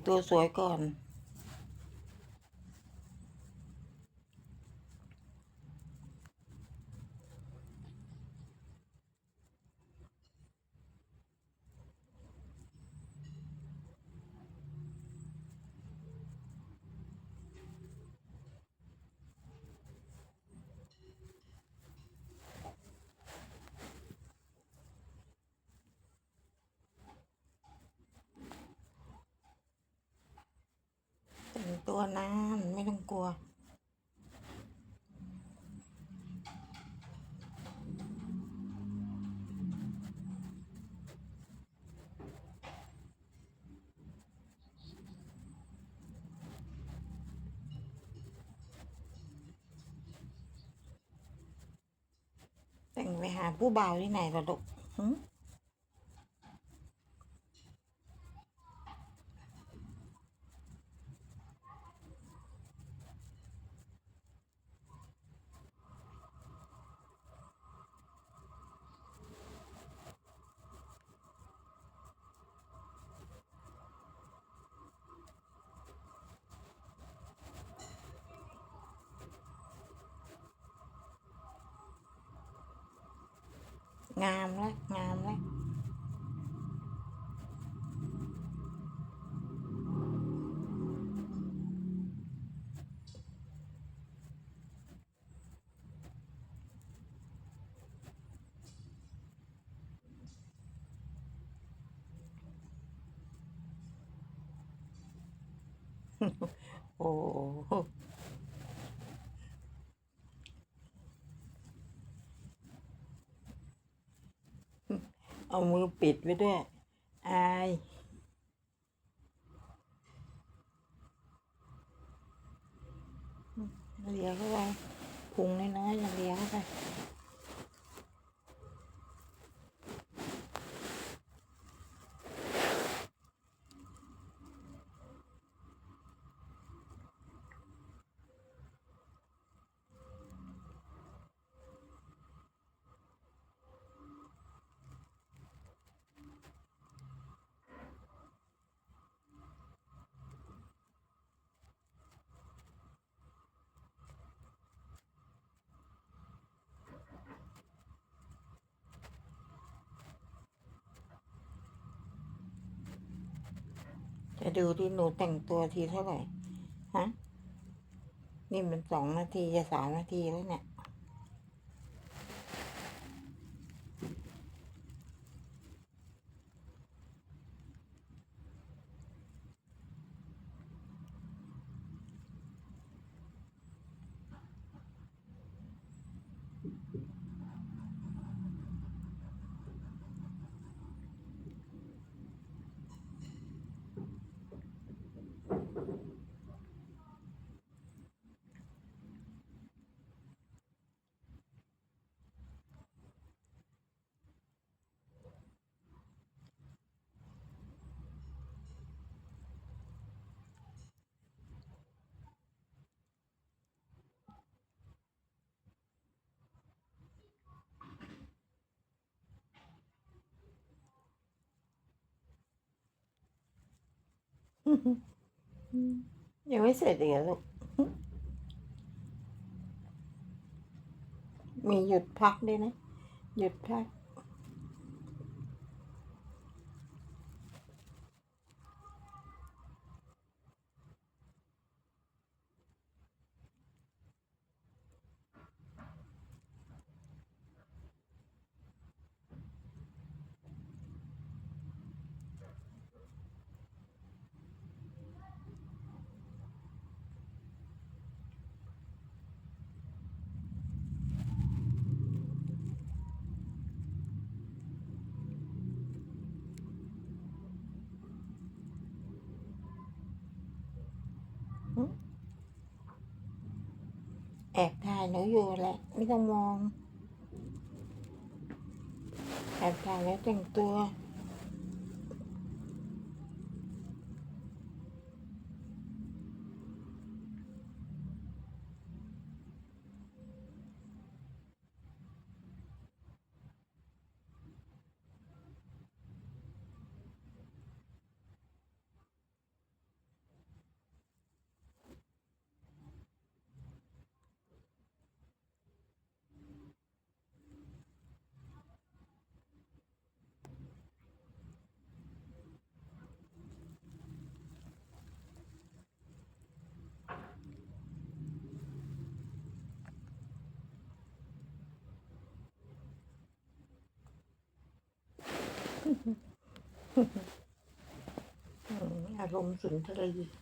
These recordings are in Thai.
ตัวสวยก่อนแต่งตัวนานไม่ต้องกลัวแต่งไปหาผู้บ่าวที่ไหนล่ะลูกงามแล้วงามแล้วโอ้เอามือปิดไว้ด้วยอายเลียเข้าไปพุงน้อยๆเลียเข้าไปจะดูที่หนูแต่งตัวทีเท่าไหร่ฮะนี่มัน2 นาทีจะ3 นาทีแล้วเนี่ยยังไม่เสร็จอีกเหรอลูกมีหยุดพักด้วยนะหยุดพักแอบถ่ายหนูอยู่แหละไม่ต้องมองแอบถ่ายแล้วแต่งตัว อารมณ์สุนทรีย์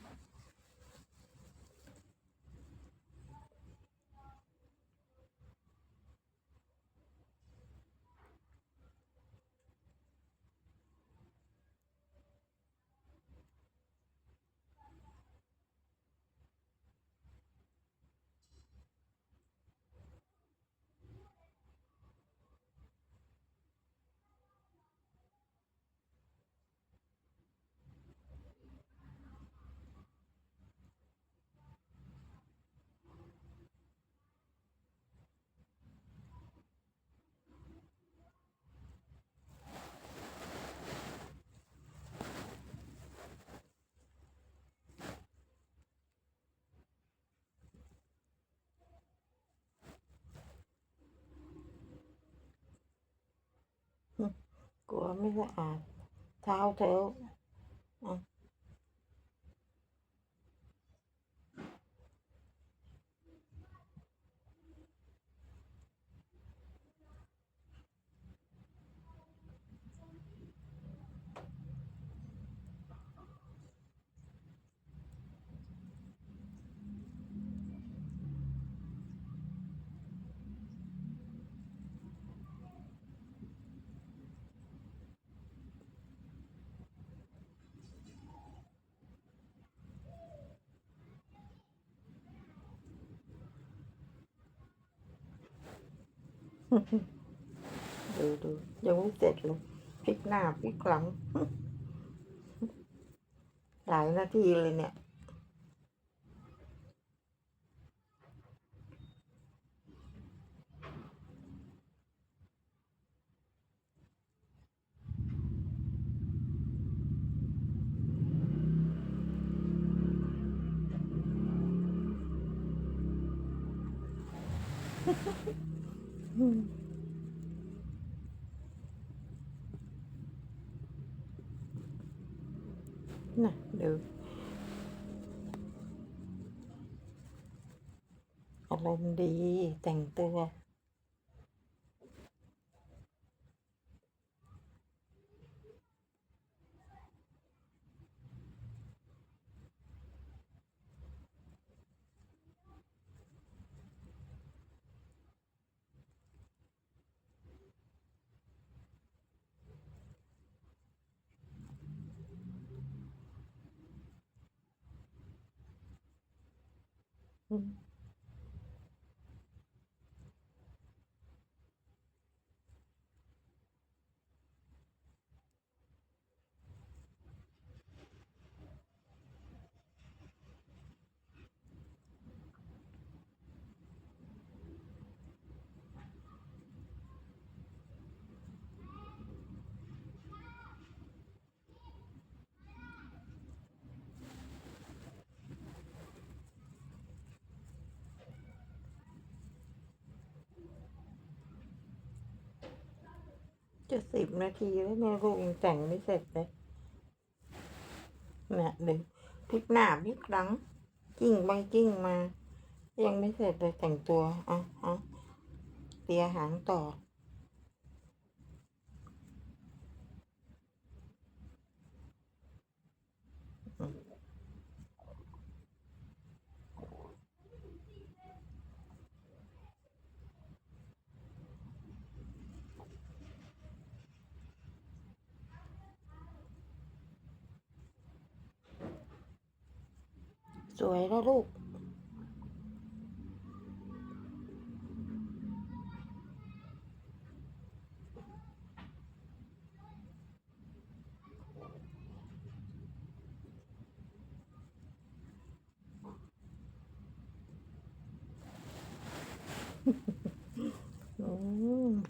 กลัวไม่สะอาดเท้าเธออ่ะดูยังไม่เสร็จเลยพลิกหน้าพลิกหลังหลายนาทีเลยเนี่ยนะดูอารมณ์ดีแต่งตัวจะ10 นาทีแล้วเนี่ยลูกยังแต่งไม่เสร็จเลยเนี่ยดูพลิกหน้าพลิกหลังกิ้งไปกิ้งมายังไม่เสร็จเลยแต่งตัวเตรียมอาหารต่อสวยแล้วลูก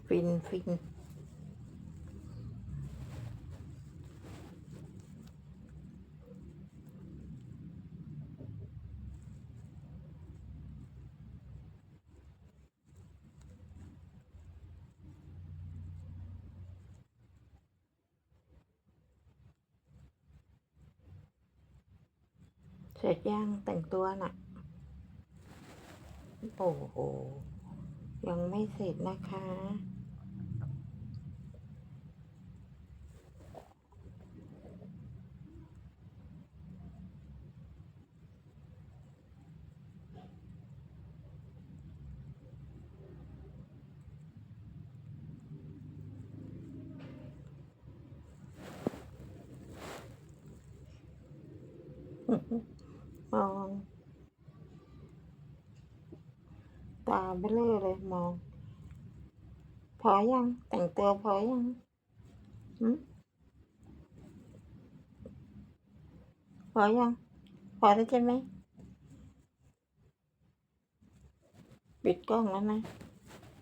ฟินเสร็จยังแต่งตัวน่ะโอ้โหยังไม่เสร็จนะคะ มองตาเบ้อเร่อเลยมอง พอยังแต่งตัวพอยังหืมพอยังพอแล้วใช่ไหมปิดกล้องแล้วนะ